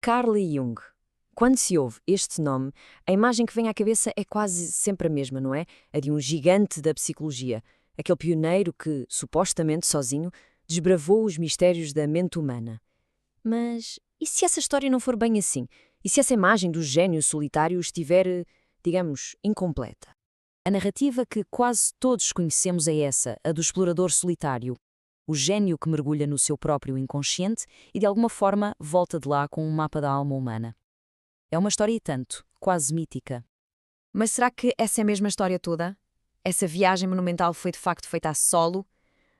Carl Jung. Quando se ouve este nome, a imagem que vem à cabeça é quase sempre a mesma, não é? A de um gigante da psicologia, aquele pioneiro que, supostamente sozinho, desbravou os mistérios da mente humana. Mas e se essa história não for bem assim? E se essa imagem do gênio solitário estiver, digamos, incompleta? A narrativa que quase todos conhecemos é essa, a do explorador solitário, o gênio que mergulha no seu próprio inconsciente e de alguma forma volta de lá com um mapa da alma humana. É uma história e tanto, quase mítica. Mas será que essa é a mesma história toda? Essa viagem monumental foi de facto feita a solo?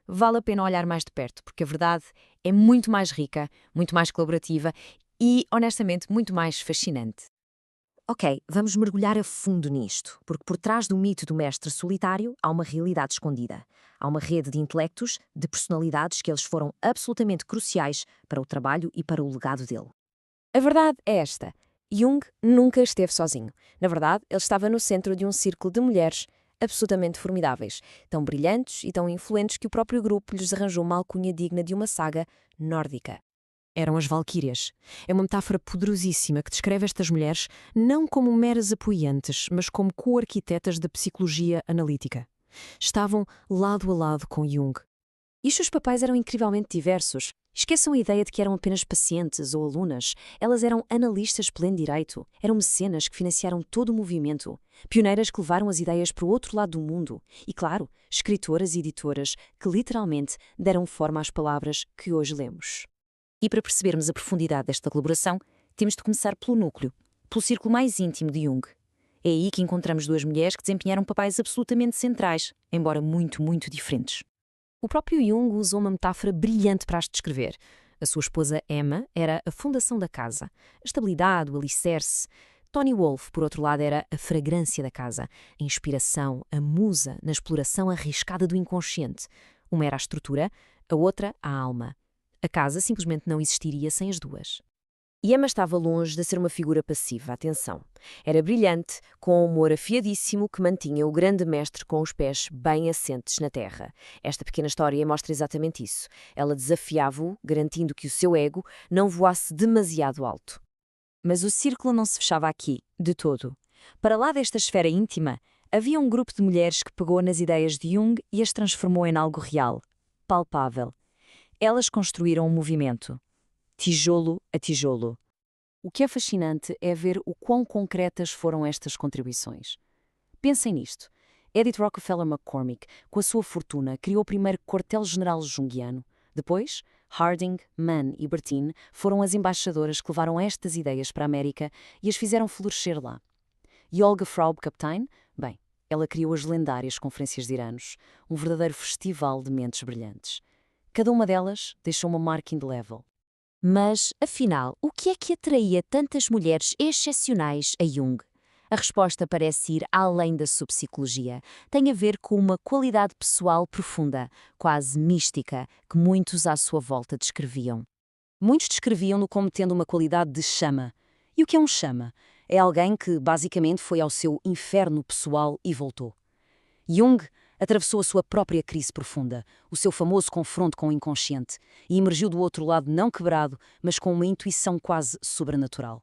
Vale a pena olhar mais de perto, porque a verdade é muito mais rica, muito mais colaborativa e, honestamente, muito mais fascinante. Ok, vamos mergulhar a fundo nisto, porque por trás do mito do mestre solitário há uma realidade escondida. Há uma rede de intelectos, de personalidades que eles foram absolutamente cruciais para o trabalho e para o legado dele. A verdade é esta. Jung nunca esteve sozinho. Na verdade, ele estava no centro de um círculo de mulheres absolutamente formidáveis, tão brilhantes e tão influentes que o próprio grupo lhes arranjou uma alcunha digna de uma saga nórdica. Eram as Valquírias. É uma metáfora poderosíssima que descreve estas mulheres não como meras apoiantes, mas como co-arquitetas da psicologia analítica. Estavam lado a lado com Jung. E os seus papéis eram incrivelmente diversos. Esqueçam a ideia de que eram apenas pacientes ou alunas. Elas eram analistas pleno direito. Eram mecenas que financiaram todo o movimento. Pioneiras que levaram as ideias para o outro lado do mundo. E, claro, escritoras e editoras que literalmente deram forma às palavras que hoje lemos. E para percebermos a profundidade desta colaboração, temos de começar pelo núcleo, pelo círculo mais íntimo de Jung. É aí que encontramos duas mulheres que desempenharam papéis absolutamente centrais, embora muito, muito diferentes. O próprio Jung usou uma metáfora brilhante para as descrever. A sua esposa Emma era a fundação da casa, a estabilidade, o alicerce. Tony Wolff, por outro lado, era a fragrância da casa, a inspiração, a musa na exploração arriscada do inconsciente. Uma era a estrutura, a outra a alma. A casa simplesmente não existiria sem as duas. E Emma estava longe de ser uma figura passiva, atenção. Era brilhante, com um humor afiadíssimo que mantinha o grande mestre com os pés bem assentes na terra. Esta pequena história mostra exatamente isso. Ela desafiava-o, garantindo que o seu ego não voasse demasiado alto. Mas o círculo não se fechava aqui, de todo. Para lá desta esfera íntima, havia um grupo de mulheres que pegou nas ideias de Jung e as transformou em algo real, palpável. Elas construíram um movimento, tijolo a tijolo. O que é fascinante é ver o quão concretas foram estas contribuições. Pensem nisto. Edith Rockefeller McCormick, com a sua fortuna, criou o primeiro quartel-general junguiano. Depois, Harding, Mann e Bertin foram as embaixadoras que levaram estas ideias para a América e as fizeram florescer lá. E Olga Fraude-Kaptein, bem, ela criou as lendárias Conferências de Iranos, um verdadeiro festival de mentes brilhantes. Cada uma delas deixou uma marca indelével. Mas, afinal, o que é que atraía tantas mulheres excepcionais a Jung? A resposta parece ir além da subpsicologia. Tem a ver com uma qualidade pessoal profunda, quase mística, que muitos à sua volta descreviam. Muitos descreviam-no como tendo uma qualidade de chama. E o que é um chama? É alguém que, basicamente, foi ao seu inferno pessoal e voltou. Jung atravessou a sua própria crise profunda, o seu famoso confronto com o inconsciente, e emergiu do outro lado não quebrado, mas com uma intuição quase sobrenatural.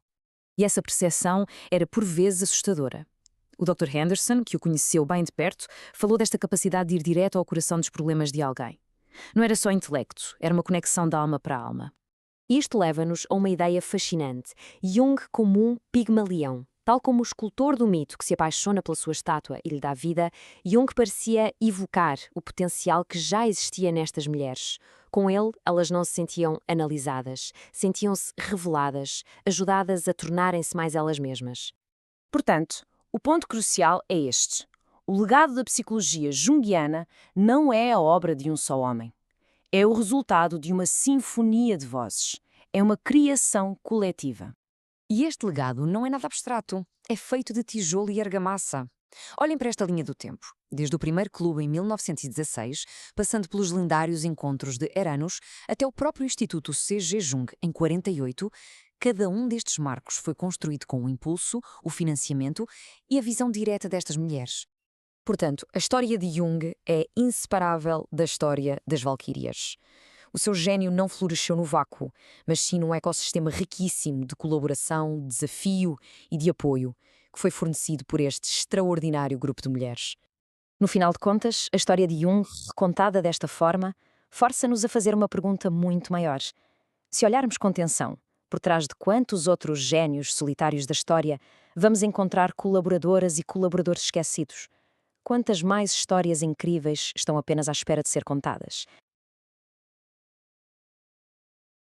E essa percepção era por vezes assustadora. O Dr. Henderson, que o conheceu bem de perto, falou desta capacidade de ir direto ao coração dos problemas de alguém. Não era só intelecto, era uma conexão da alma para a alma. Isto leva-nos a uma ideia fascinante. Jung como um pigmalião. Tal como o escultor do mito que se apaixona pela sua estátua e lhe dá vida, Jung parecia evocar o potencial que já existia nestas mulheres. Com ele, elas não se sentiam analisadas, sentiam-se reveladas, ajudadas a tornarem-se mais elas mesmas. Portanto, o ponto crucial é este. O legado da psicologia junguiana não é a obra de um só homem. É o resultado de uma sinfonia de vozes. É uma criação coletiva. E este legado não é nada abstrato. É feito de tijolo e argamassa. Olhem para esta linha do tempo. Desde o primeiro clube em 1916, passando pelos lendários encontros de Eranos, até o próprio Instituto C.G. Jung em 48, cada um destes marcos foi construído com o impulso, o financiamento e a visão direta destas mulheres. Portanto, a história de Jung é inseparável da história das Valquírias. O seu gênio não floresceu no vácuo, mas sim num ecossistema riquíssimo de colaboração, desafio e de apoio, que foi fornecido por este extraordinário grupo de mulheres. No final de contas, a história de Jung, contada desta forma, força-nos a fazer uma pergunta muito maior. Se olharmos com atenção, por trás de quantos outros génios solitários da história, vamos encontrar colaboradoras e colaboradores esquecidos? Quantas mais histórias incríveis estão apenas à espera de ser contadas?